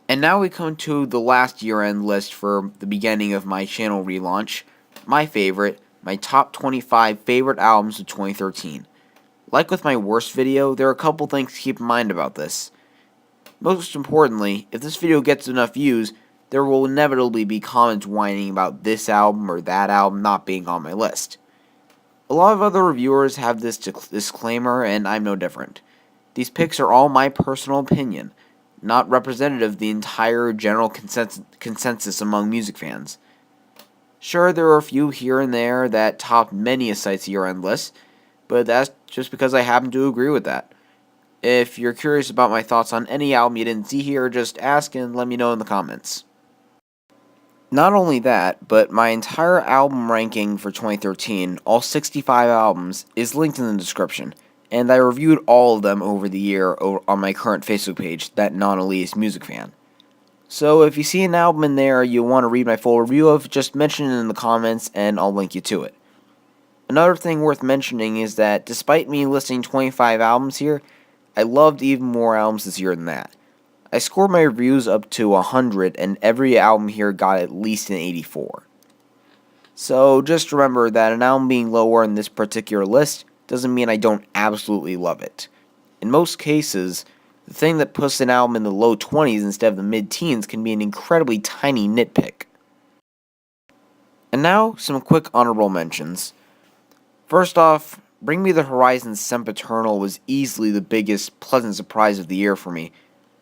And now we come to the last year-end list for the beginning of my channel relaunch. My top 25 favorite albums of 2013. Like with my worst video, there are a couple things to keep in mind about this. Most importantly, if this video gets enough views, there will inevitably be comments whining about this album or that album not being on my list. A lot of other reviewers have this disclaimer, and I'm no different. These picks are all my personal opinion, not representative of the entire general consensus among music fans. Sure, there are a few here and there that top many a site's year-end list, but that's just because I happen to agree with that. If you're curious about my thoughts on any album you didn't see here, just ask and let me know in the comments. Not only that, but my entire album ranking for 2013, all 65 albums, is linked in the description, and I reviewed all of them over the year on my current Facebook page, That Non-Elitist Music Fan. So if you see an album in there you want to read my full review of, just mention it in the comments and I'll link you to it. Another thing worth mentioning is that despite me listing 25 albums here, I loved even more albums this year than that. I scored my reviews up to 100 and every album here got at least an 84. So just remember that an album being lower in this particular list doesn't mean I don't absolutely love it. In most cases, the thing that puts an album in the low 20s instead of the mid-teens can be an incredibly tiny nitpick. And now, some quick honorable mentions. First off, Bring Me the Horizon's Sempiternal was easily the biggest pleasant surprise of the year for me.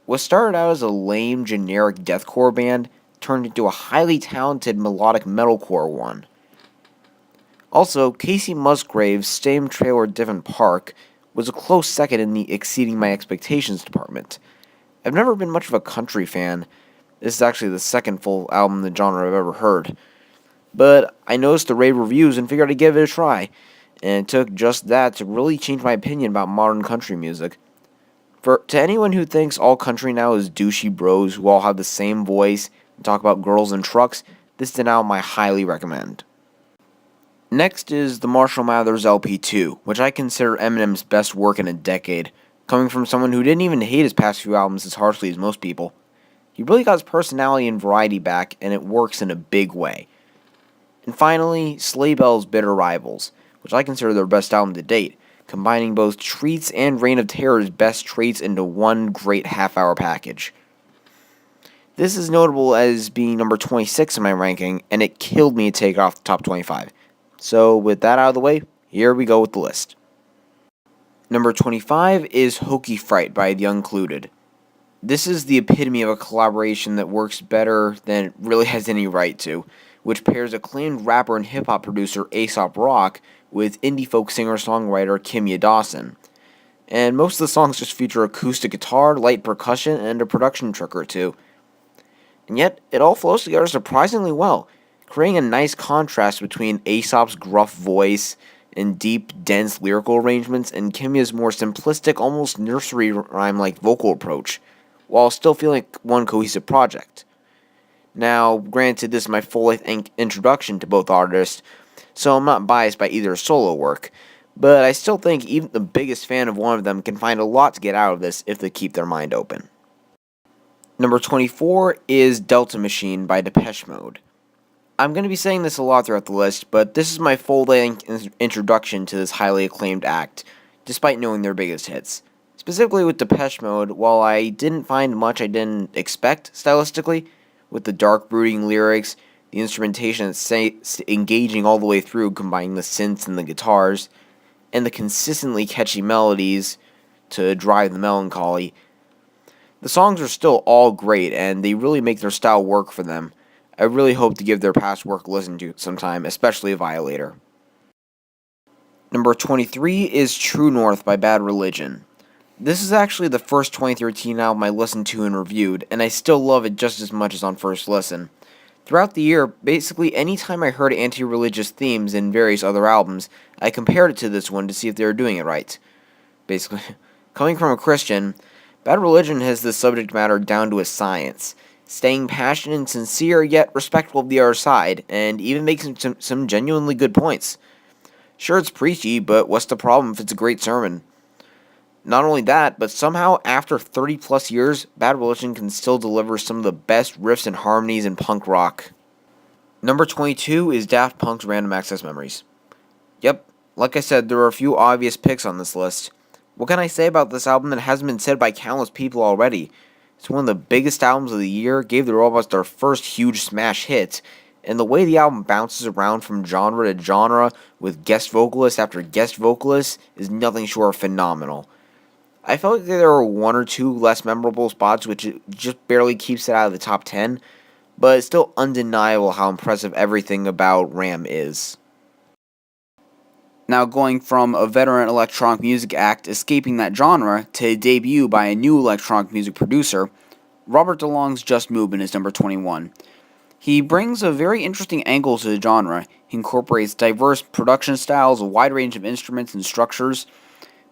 What started out as a lame, generic deathcore band turned into a highly talented melodic metalcore one. Also, Kacey Musgraves' Same Trailer Different Park was a close second in the exceeding my expectations department. I've never been much of a country fan. This is actually the second full album in the genre I've ever heard. But I noticed the rave reviews and figured I'd give it a try, and it took just that to really change my opinion about modern country music. To anyone who thinks all country now is douchey bros who all have the same voice and talk about girls and trucks, this is an album I highly recommend. Next is the Marshall Mathers LP2, which I consider Eminem's best work in a decade, coming from someone who didn't even hate his past few albums as harshly as most people. He really got his personality and variety back, and it works in a big way. And finally, Sleigh Bell's Bitter Rivals, which I consider their best album to date, combining both Treats and Reign of Terror's best traits into one great half-hour package. This is notable as being number 26 in my ranking, and it killed me to take it off the top 25. So, with that out of the way, here we go with the list. Number 25 is Hokey Fright by The Uncluded. This is the epitome of a collaboration that works better than it really has any right to, which pairs acclaimed rapper and hip-hop producer Aesop Rock with indie folk singer-songwriter Kimya Dawson. And most of the songs just feature acoustic guitar, light percussion, and a production trick or two. And yet, it all flows together surprisingly well, creating a nice contrast between Aesop's gruff voice and deep, dense lyrical arrangements and Kimya's more simplistic, almost nursery rhyme-like vocal approach, while still feeling like one cohesive project. Now, granted, this is my full-length introduction to both artists, so I'm not biased by either solo work, but I still think even the biggest fan of one of them can find a lot to get out of this if they keep their mind open. Number 24 is Delta Machine by Depeche Mode. I'm going to be saying this a lot throughout the list, but this is my full-length introduction to this highly acclaimed act, despite knowing their biggest hits. Specifically with Depeche Mode, while I didn't find much I didn't expect stylistically, with the dark, brooding lyrics, the instrumentation that's engaging all the way through, combining the synths and the guitars, and the consistently catchy melodies to drive the melancholy, the songs are still all great, and they really make their style work for them. I really hope to give their past work a listen to sometime, especially Violator. Number 23 is True North by Bad Religion. This is actually the first 2013 album I listened to and reviewed, and I still love it just as much as on first listen. Throughout the year, basically any time I heard anti-religious themes in various other albums, I compared it to this one to see if they were doing it right. Basically, coming from a Christian, Bad Religion has this subject matter down to a science, staying passionate and sincere yet respectful of the other side, and even making some genuinely good points. Sure, it's preachy, but what's the problem if it's a great sermon? Not only that, but somehow after 30 plus years, Bad Religion can still deliver some of the best riffs and harmonies in punk rock. Number 22 is Daft Punk's Random Access Memories. Yep, like I said, there are a few obvious picks on this list. What can I say about this album that hasn't been said by countless people already? It's one of the biggest albums of the year, gave the Robots their first huge smash hit, and the way the album bounces around from genre to genre with guest vocalist after guest vocalist is nothing short of phenomenal. I felt like there were one or two less memorable spots which it just barely keeps it out of the top 10, but it's still undeniable how impressive everything about Ram is. Now going from a veteran electronic music act escaping that genre to a debut by a new electronic music producer, Robert DeLong's Just Movement is number 21. He brings a very interesting angle to the genre. He incorporates diverse production styles, a wide range of instruments and structures,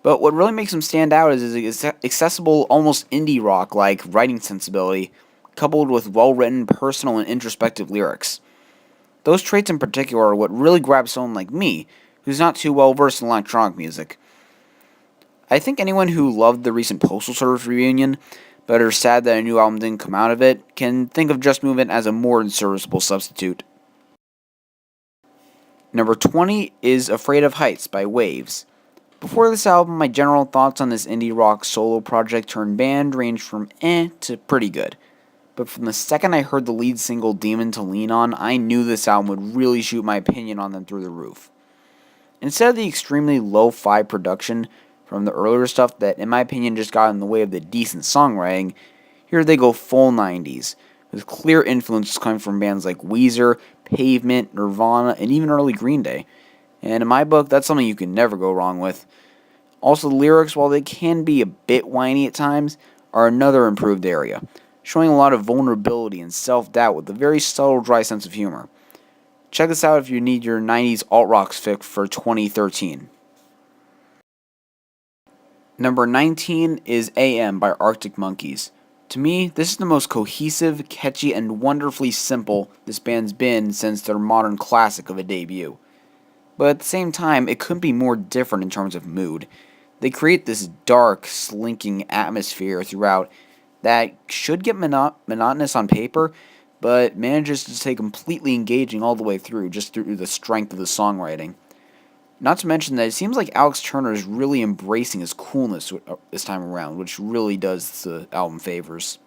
but what really makes him stand out is his accessible, almost indie rock-like writing sensibility, coupled with well-written, personal, and introspective lyrics. Those traits in particular are what really grab someone like me, who's not too well versed in electronic music. I think anyone who loved the recent Postal Service reunion, but are sad that a new album didn't come out of it, can think of Just Movement as a more serviceable substitute. Number 20 is Afraid of Heights by Waves. Before this album, my general thoughts on this indie rock solo project turned band ranged from to pretty good. But from the second I heard the lead single Demon to Lean On, I knew this album would really shoot my opinion on them through the roof. Instead of the extremely lo-fi production from the earlier stuff that, in my opinion, just got in the way of the decent songwriting, here they go full 90s, with clear influences coming from bands like Weezer, Pavement, Nirvana, and even early Green Day. And in my book, that's something you can never go wrong with. Also, the lyrics, while they can be a bit whiny at times, are another improved area, showing a lot of vulnerability and self-doubt with a very subtle, dry sense of humor. Check this out if you need your 90s alt-rock fix for 2013. Number 19 is AM by Arctic Monkeys. To me, this is the most cohesive, catchy, and wonderfully simple this band's been since their modern classic of a debut. But at the same time, it couldn't be more different in terms of mood. They create this dark, slinking atmosphere throughout that should get monotonous on paper, but manages to stay completely engaging all the way through, just through the strength of the songwriting. Not to mention that it seems like Alex Turner is really embracing his coolness this time around, which really does the album favors.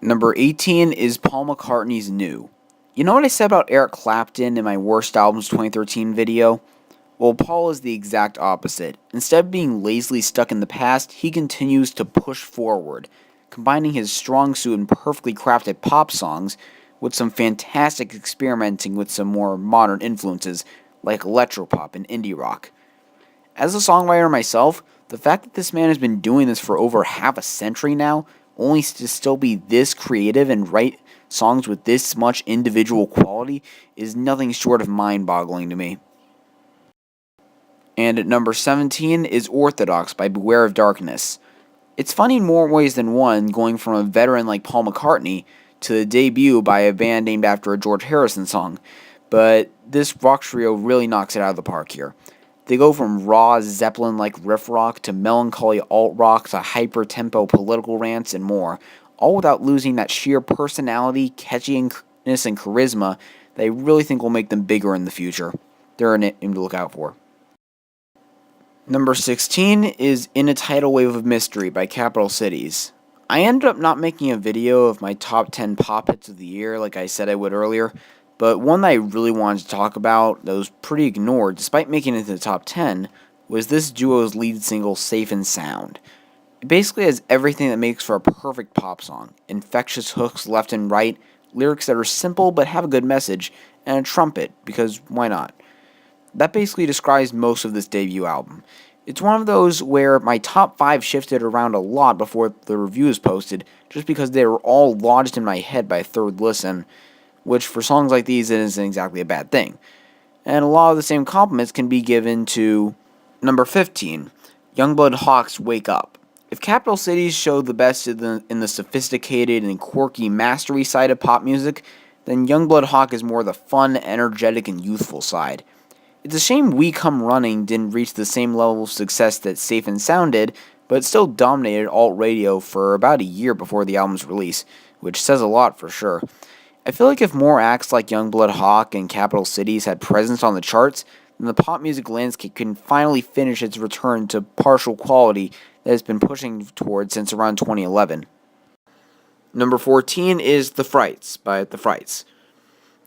Number 18 is Paul McCartney's New. You know what I said about Eric Clapton in my Worst Albums 2013 video? Well, Paul is the exact opposite. Instead of being lazily stuck in the past, he continues to push forward, combining his strong suit and perfectly crafted pop songs with some fantastic experimenting with some more modern influences like electropop and indie rock. As a songwriter myself, the fact that this man has been doing this for over half a century now, only to still be this creative and write songs with this much individual quality, is nothing short of mind-boggling to me. And at number 17 is Orthodox by Beware of Darkness. It's funny in more ways than one, going from a veteran like Paul McCartney to the debut by a band named after a George Harrison song, but this rock trio really knocks it out of the park here. They go from raw Zeppelin-like riff rock to melancholy alt-rock to hyper-tempo political rants and more, all without losing that sheer personality, catchiness, and charisma that I really think will make them bigger in the future. They're a name to look out for. Number 16 is In a Tidal Wave of Mystery by Capital Cities. I ended up not making a video of my top 10 pop hits of the year like I said I would earlier, but one that I really wanted to talk about that was pretty ignored despite making it to the top 10 was this duo's lead single Safe and Sound. It basically has everything that makes for a perfect pop song: infectious hooks left and right, lyrics that are simple but have a good message, and a trumpet, because why not? That basically describes most of this debut album. It's one of those where my top 5 shifted around a lot before the review is posted, just because they were all lodged in my head by third listen, which for songs like these isn't exactly a bad thing. And a lot of the same compliments can be given to number 15, Youngblood Hawke's Wake Up. If Capital Cities showed the best in the sophisticated and quirky mastery side of pop music, then Youngblood Hawke is more the fun, energetic, and youthful side. It's a shame We Come Running didn't reach the same level of success that Safe and Sound did, but it still dominated alt radio for about a year before the album's release, which says a lot for sure. I feel like if more acts like Youngblood, Hawke, and Capital Cities had presence on the charts, then the pop music landscape can finally finish its return to partial quality that it's been pushing towards since around 2011. Number 14 is The Frights by The Frights.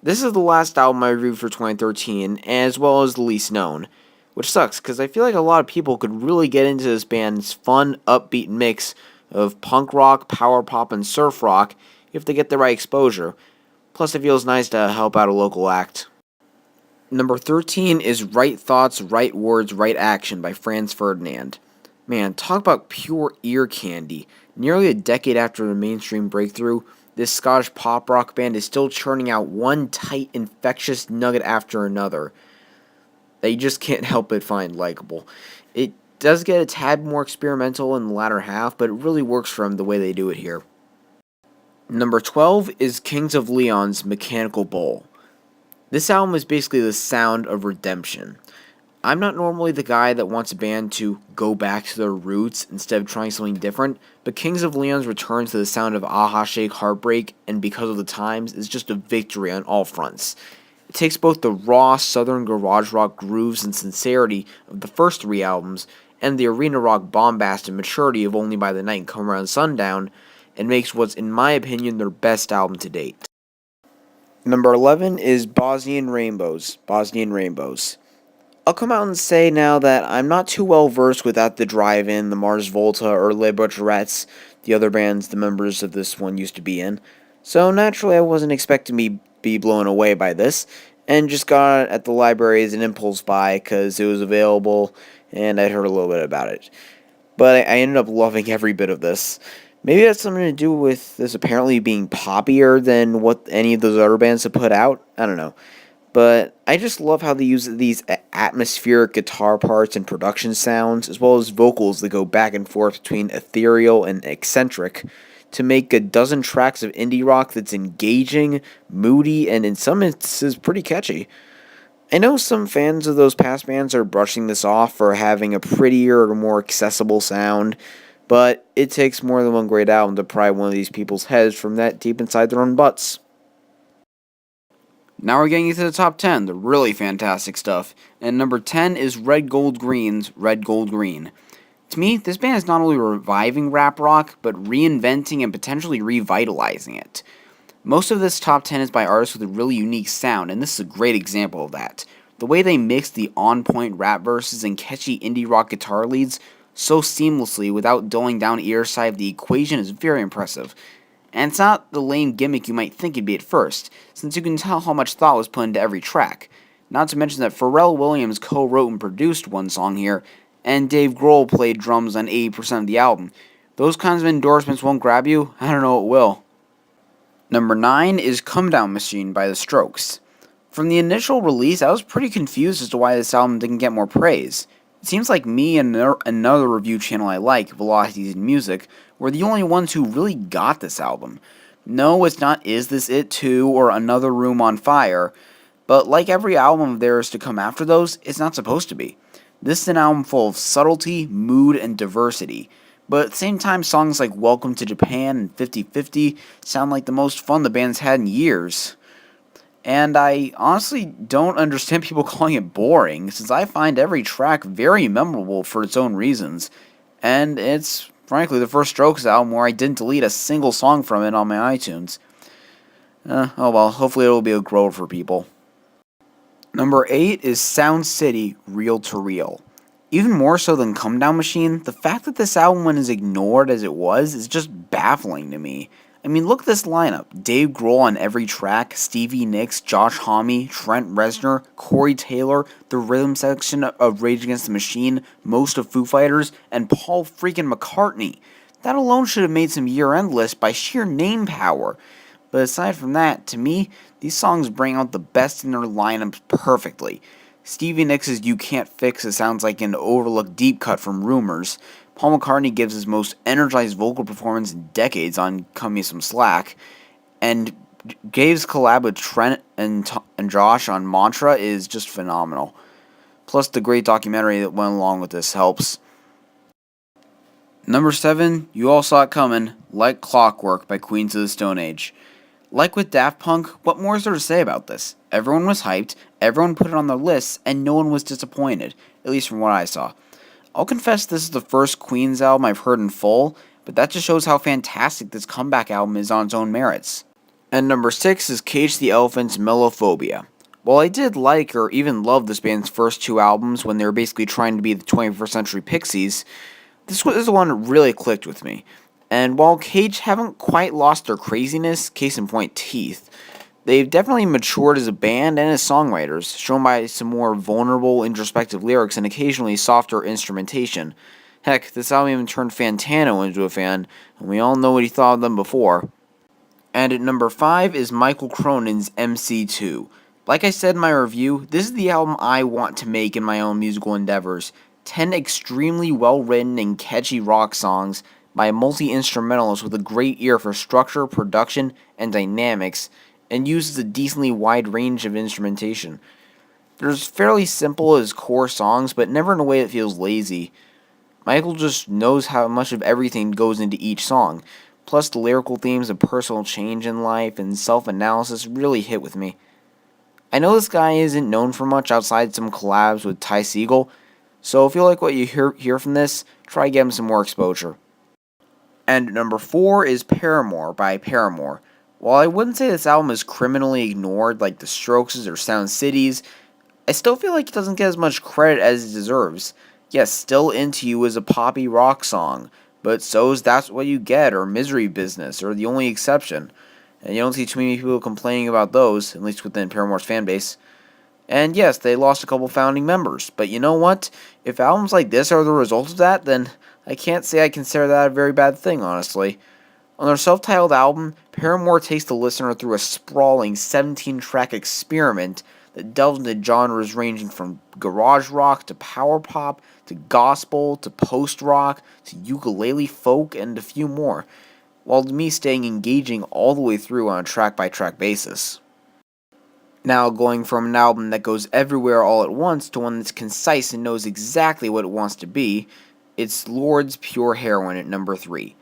This is the last album I reviewed for 2013, as well as the least known, which sucks because I feel like a lot of people could really get into this band's fun, upbeat mix of punk rock, power pop, and surf rock if they get the right exposure. Plus, it feels nice to help out a local act. Number 13 is Right Thoughts, Right Words, Right Action by Franz Ferdinand. Man, talk about pure ear candy. Nearly a decade after the mainstream breakthrough, this Scottish pop rock band is still churning out one tight, infectious nugget after another that you just can't help but find likable. It does get a tad more experimental in the latter half, but it really works for them the way they do it here. Number 12 is Kings of Leon's Mechanical Bull. This album is basically the sound of redemption. I'm not normally the guy that wants a band to go back to their roots instead of trying something different, but Kings of Leon's return to the sound of Aha Shake Heartbreak and Because of the Times is just a victory on all fronts. It takes both the raw southern garage rock grooves and sincerity of the first three albums and the arena rock bombast and maturity of Only by the Night and Come Around Sundown and makes what's, in my opinion, their best album to date. Number 11 is Bosnian Rainbows. I'll come out and say now that I'm not too well versed with At the Drive-In, the Mars Volta, or Les Butcherettes, the other bands the members of this one used to be in. So naturally I wasn't expecting to be blown away by this, and just got it at the library as an impulse buy because it was available and I'd heard a little bit about it. But I ended up loving every bit of this. Maybe that's something to do with this apparently being poppier than what any of those other bands have put out. I don't know. But I just love how they use these atmospheric guitar parts and production sounds, as well as vocals that go back and forth between ethereal and eccentric, to make a dozen tracks of indie rock that's engaging, moody, and in some instances pretty catchy. I know some fans of those past bands are brushing this off for having a prettier or more accessible sound, but it takes more than one great album to pry one of these people's heads from that deep inside their own butts. Now we're getting into the top 10, the really fantastic stuff. And number 10 is Red Gold Green's Red Gold Green. To me, this band is not only reviving rap rock, but reinventing and potentially revitalizing it. Most of this top 10 is by artists with a really unique sound, and this is a great example of that. The way they mix the on-point rap verses and catchy indie rock guitar leads so seamlessly without dulling down either side of the equation is very impressive. And it's not the lame gimmick you might think it'd be at first, since you can tell how much thought was put into every track. Not to mention that Pharrell Williams co-wrote and produced one song here, and Dave Grohl played drums on 80% of the album. Those kinds of endorsements won't grab you, I don't know what will. Number 9 is Come Down Machine by The Strokes. From the initial release, I was pretty confused as to why this album didn't get more praise. It seems like me and another review channel I like, Velocities in Music, were the only ones who really got this album. No, it's not Is This It 2 or Another Room on Fire, but like every album of theirs to come after those, it's not supposed to be. This is an album full of subtlety, mood, and diversity, but at the same time songs like Welcome to Japan and 50/50 sound like the most fun the band's had in years. And I honestly don't understand people calling it boring, since I find every track very memorable for its own reasons. And it's, frankly, the first Strokes album where I didn't delete a single song from it on my iTunes. Oh well, hopefully it will be a grower for people. Number 8 is Sound City, Reel to Reel. Even more so than Come Down Machine, the fact that this album went as ignored as it was is just baffling to me. I mean, look at this lineup. Dave Grohl on every track, Stevie Nicks, Josh Homme, Trent Reznor, Corey Taylor, the rhythm section of Rage Against the Machine, most of Foo Fighters, and Paul freaking McCartney. That alone should have made some year-end lists by sheer name power. But aside from that, to me, these songs bring out the best in their lineups perfectly. Stevie Nicks' You Can't Fix It sounds like an overlooked deep cut from Rumours. Paul McCartney gives his most energized vocal performance in decades on Cut Me Some Slack, and Gabe's collab with Trent and Josh on Mantra is just phenomenal. plus the great documentary that went along with this helps. Number 7, You All Saw It Coming, Like Clockwork by Queens of the Stone Age. Like with Daft Punk, what more is there to say about this? Everyone was hyped, everyone put it on their lists, and no one was disappointed, at least from what I saw. I'll confess this is the first Queens album I've heard in full, but that just shows how fantastic this comeback album is on its own merits. And number 6 is Cage the Elephant's Melophobia. While I did like or even love this band's first 2 albums when they were basically trying to be the 21st Century Pixies, this was the one that really clicked with me. And while Cage haven't quite lost their craziness, case in point Teeth, they've definitely matured as a band and as songwriters, shown by some more vulnerable, introspective lyrics and occasionally softer instrumentation. Heck, this album even turned Fantano into a fan, and we all know what he thought of them before. And at number 5 is Michael Cronin's MC2. Like I said in my review, this is the album I want to make in my own musical endeavors. 10 extremely well-written and catchy rock songs by a multi-instrumentalist with a great ear for structure, production, and dynamics, and uses a decently wide range of instrumentation. They're fairly simple as core songs, but never in a way that feels lazy. Michael just knows how much of everything goes into each song, plus the lyrical themes of personal change in life and self-analysis really hit with me. I know this guy isn't known for much outside some collabs with Ty Segall, so if you like what you hear from this, try getting some more exposure. And number 4 is Paramore by Paramore. While I wouldn't say this album is criminally ignored like The Strokes or Sound Cities, I still feel like it doesn't get as much credit as it deserves. Yes, Still Into You is a poppy rock song, but so's That's What You Get or Misery Business are the only exception. And you don't see too many people complaining about those, at least within Paramore's fanbase. And yes, they lost a couple founding members, but you know what? If albums like this are the result of that, then I can't say I consider that a very bad thing, honestly. On their self-titled album, Paramore takes the listener through a sprawling 17-track experiment that delves into genres ranging from garage rock to power pop to gospel to post-rock to ukulele folk and a few more, while to me staying engaging all the way through on a track-by-track basis. Now, going from an album that goes everywhere all at once to one that's concise and knows exactly what it wants to be, it's Lorde's Pure Heroin at number 3.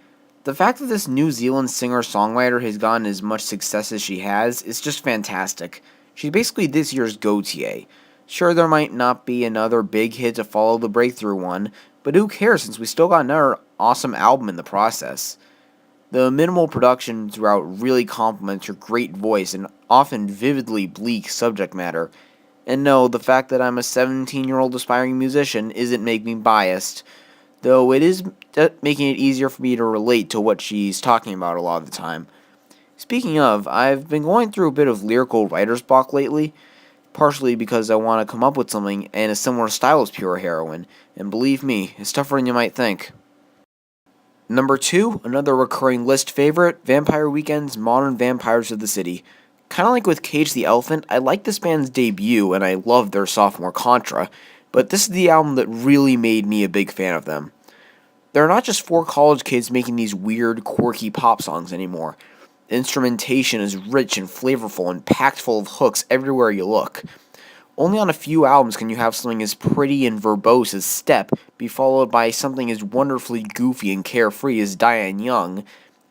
The fact that this New Zealand singer-songwriter has gotten as much success as she has is just fantastic. She's basically this year's Gautier. Sure, there might not be another big hit to follow the breakthrough one, but who cares since we still got another awesome album in the process. The minimal production throughout really complements her great voice and often vividly bleak subject matter. And no, the fact that I'm a 17-year-old aspiring musician isn't making me biased, though it is making it easier for me to relate to what she's talking about a lot of the time. Speaking of, I've been going through a bit of lyrical writer's block lately, partially because I want to come up with something in a similar style as Pure Heroin, and believe me, it's tougher than you might think. Number 2, another recurring list favorite, Vampire Weekend's Modern Vampires of the City. Kinda like with Cage the Elephant, I like this band's debut and I loved their sophomore Contra, but this is the album that really made me a big fan of them. They're not just 4 college kids making these weird, quirky pop songs anymore. The instrumentation is rich and flavorful and packed full of hooks everywhere you look. Only on a few albums can you have something as pretty and verbose as Step be followed by something as wonderfully goofy and carefree as Diane Young,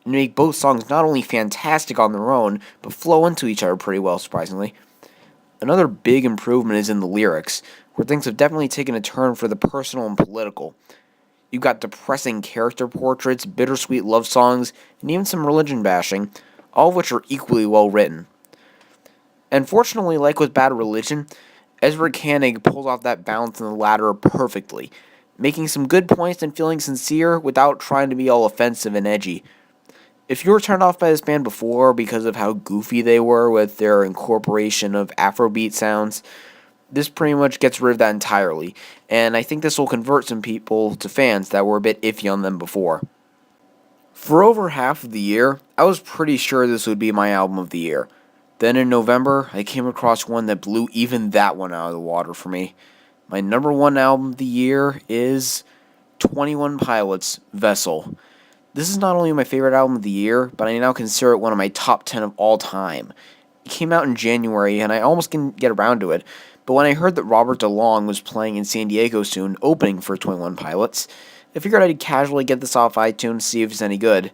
and make both songs not only fantastic on their own, but flow into each other pretty well, surprisingly. Another big improvement is in the lyrics, where things have definitely taken a turn for the personal and political. You've got depressing character portraits, bittersweet love songs, and even some religion bashing, all of which are equally well written. And fortunately, like with Bad Religion, Ezra Koenig pulls off that balance in the latter perfectly, making some good points and feeling sincere without trying to be all offensive and edgy. If you were turned off by this band before because of how goofy they were with their incorporation of Afrobeat sounds, this pretty much gets rid of that entirely, and I think this will convert some people to fans that were a bit iffy on them before. For over half of the year, I was pretty sure this would be my album of the year. Then in November, I came across one that blew even that one out of the water for me. My number 1 album of the year is 21 Pilots' Vessel. This is not only my favorite album of the year, but I now consider it one of my top 10 of all time. It came out in January, and I almost didn't get around to it, but when I heard that Robert DeLong was playing in San Diego soon, opening for 21 Pilots, I figured I'd casually get this off iTunes, see if it's any good.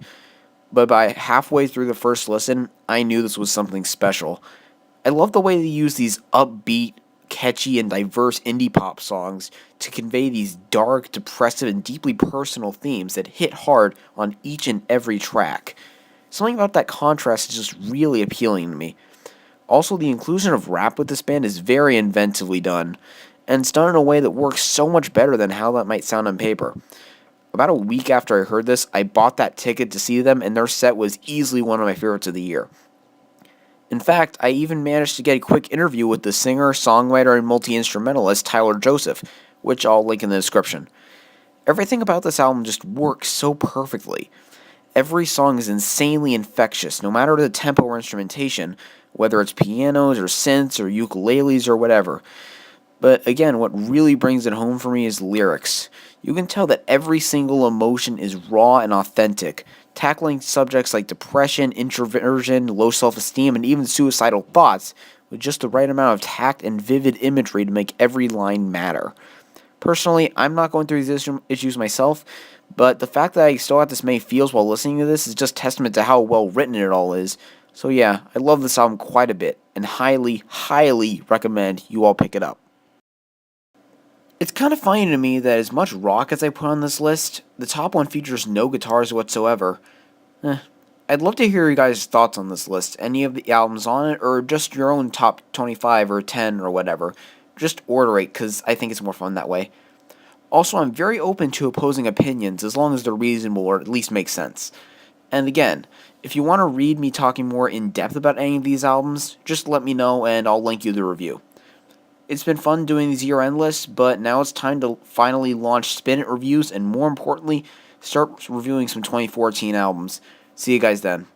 But by halfway through the first listen, I knew this was something special. I love the way they use these upbeat, catchy, and diverse indie pop songs to convey these dark, depressive, and deeply personal themes that hit hard on each and every track. Something about that contrast is just really appealing to me. Also, the inclusion of rap with this band is very inventively done, and it's done in a way that works so much better than how that might sound on paper. About a week after I heard this, I bought that ticket to see them, and their set was easily one of my favorites of the year. In fact, I even managed to get a quick interview with the singer, songwriter, and multi-instrumentalist Tyler Joseph, which I'll link in the description. Everything about this album just works so perfectly. Every song is insanely infectious, no matter the tempo or instrumentation, whether it's pianos or synths or ukuleles or whatever. But again, what really brings it home for me is the lyrics. You can tell that every single emotion is raw and authentic, tackling subjects like depression, introversion, low self-esteem, and even suicidal thoughts with just the right amount of tact and vivid imagery to make every line matter. Personally, I'm not going through these issues myself, but the fact that I still have this many feels while listening to this is just testament to how well written it all is. So yeah, I love this album quite a bit, and highly, highly recommend you all pick it up. It's kind of funny to me that as much rock as I put on this list, the top one features no guitars whatsoever. I'd love to hear your guys' thoughts on this list, any of the albums on it, or just your own top 25 or 10 or whatever. Just order it, because I think it's more fun that way. Also, I'm very open to opposing opinions, as long as they're reasonable or at least make sense. And again, if you want to read me talking more in depth about any of these albums, just let me know and I'll link you the review. It's been fun doing these year-end lists, but now it's time to finally launch Spin It reviews and, more importantly, start reviewing some 2014 albums. See you guys then.